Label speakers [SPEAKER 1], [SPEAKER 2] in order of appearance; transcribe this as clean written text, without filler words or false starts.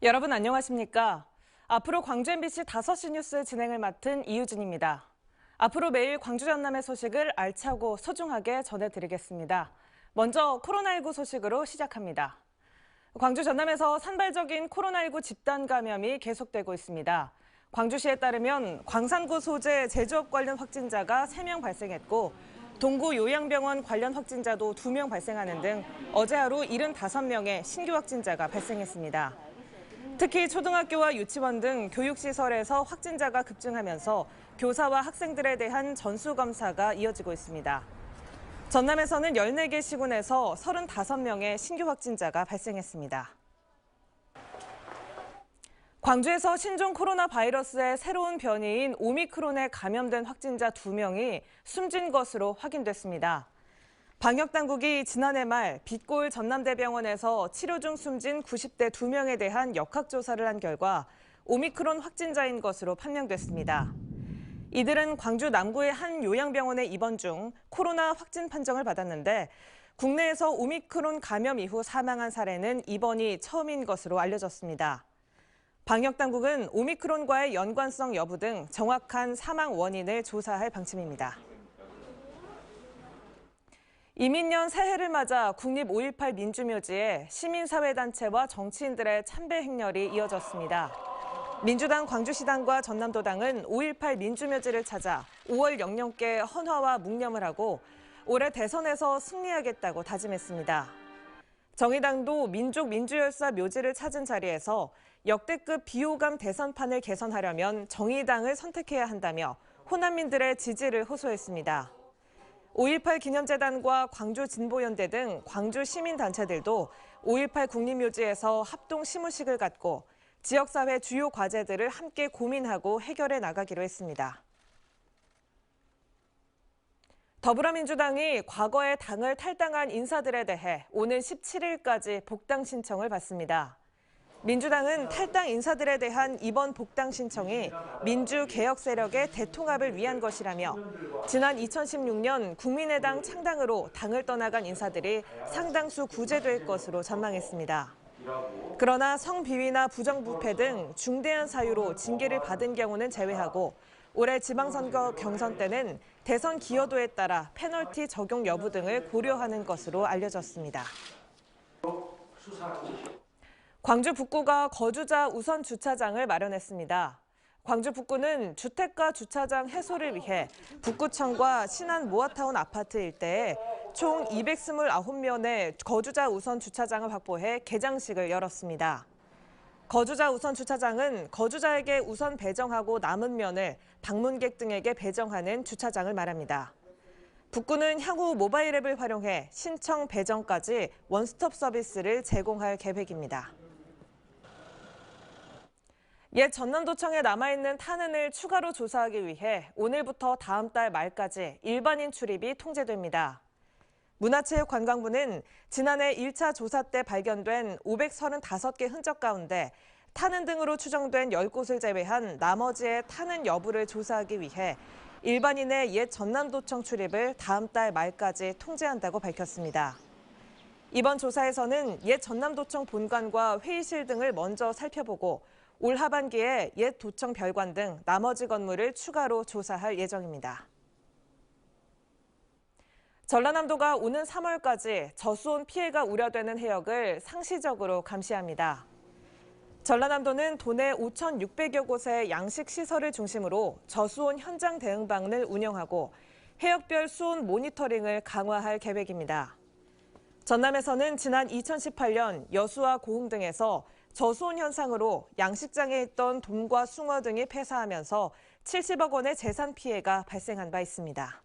[SPEAKER 1] 여러분 안녕하십니까? 앞으로 광주 MBC 5시 뉴스 진행을 맡은 이유진입니다. 앞으로 매일 광주 전남의 소식을 알차고 소중하게 전해드리겠습니다. 먼저 코로나19 소식으로 시작합니다. 광주 전남에서 산발적인 코로나19 집단 감염이 계속되고 있습니다. 광주시에 따르면 광산구 소재 제조업 관련 확진자가 3명 발생했고 동구 요양병원 관련 확진자도 2명 발생하는 등 어제 하루 75명의 신규 확진자가 발생했습니다. 특히 초등학교와 유치원 등 교육시설에서 확진자가 급증하면서 교사와 학생들에 대한 전수검사가 이어지고 있습니다. 전남에서는 14개 시군에서 35명의 신규 확진자가 발생했습니다. 광주에서 신종 코로나 바이러스의 새로운 변이인 오미크론에 감염된 확진자 2명이 숨진 것으로 확인됐습니다. 방역당국이 지난해 말 빛골 전남대병원에서 치료 중 숨진 90대 2명에 대한 역학조사를 한 결과 오미크론 확진자인 것으로 판명됐습니다. 이들은 광주 남구의 한 요양병원에 입원 중 코로나 확진 판정을 받았는데 국내에서 오미크론 감염 이후 사망한 사례는 이번이 처음인 것으로 알려졌습니다. 방역당국은 오미크론과의 연관성 여부 등 정확한 사망 원인을 조사할 방침입니다. 이민년 새해를 맞아 국립 5.18 민주묘지에 시민사회단체와 정치인들의 참배 행렬이 이어졌습니다. 민주당 광주시당과 전남도당은 5.18 민주묘지를 찾아 5월 영령께 헌화와 묵념을 하고 올해 대선에서 승리하겠다고 다짐했습니다. 정의당도 민족민주열사 묘지를 찾은 자리에서 역대급 비호감 대선판을 개선하려면 정의당을 선택해야 한다며 호남민들의 지지를 호소했습니다. 5.18 기념재단과 광주진보연대 등 광주 시민단체들도 5.18 국립묘지에서 합동 시무식을 갖고 지역사회 주요 과제들을 함께 고민하고 해결해 나가기로 했습니다. 더불어민주당이 과거에 당을 탈당한 인사들에 대해 오는 17일까지 복당 신청을 받습니다. 민주당은 탈당 인사들에 대한 이번 복당 신청이 민주개혁 세력의 대통합을 위한 것이라며 지난 2016년 국민의당 창당으로 당을 떠나간 인사들이 상당수 구제될 것으로 전망했습니다. 그러나 성비위나 부정부패 등 중대한 사유로 징계를 받은 경우는 제외하고 올해 지방선거 경선 때는 대선 기여도에 따라 페널티 적용 여부 등을 고려하는 것으로 알려졌습니다. 광주 북구가 거주자 우선 주차장을 마련했습니다. 광주 북구는 주택가 주차장 해소를 위해 북구청과 신안 모아타운 아파트 일대에 총 229면의 거주자 우선 주차장을 확보해 개장식을 열었습니다. 거주자 우선 주차장은 거주자에게 우선 배정하고 남은 면을 방문객 등에게 배정하는 주차장을 말합니다. 북구는 향후 모바일 앱을 활용해 신청 배정까지 원스톱 서비스를 제공할 계획입니다. 옛 전남도청에 남아있는 탄흔을 추가로 조사하기 위해 오늘부터 다음 달 말까지 일반인 출입이 통제됩니다. 문화체육관광부는 지난해 1차 조사 때 발견된 535개 흔적 가운데 탄흔 등으로 추정된 10곳을 제외한 나머지의 탄흔 여부를 조사하기 위해 일반인의 옛 전남도청 출입을 다음 달 말까지 통제한다고 밝혔습니다. 이번 조사에서는 옛 전남도청 본관과 회의실 등을 먼저 살펴보고 올 하반기에 옛 도청 별관 등 나머지 건물을 추가로 조사할 예정입니다. 전라남도가 오는 3월까지 저수온 피해가 우려되는 해역을 상시적으로 감시합니다. 전라남도는 도내 5,600여 곳의 양식시설을 중심으로 저수온 현장 대응반을 운영하고 해역별 수온 모니터링을 강화할 계획입니다. 전남에서는 지난 2018년 여수와 고흥 등에서 저수온 현상으로 양식장에 있던 돔과 숭어 등이 폐사하면서 70억 원의 재산 피해가 발생한 바 있습니다.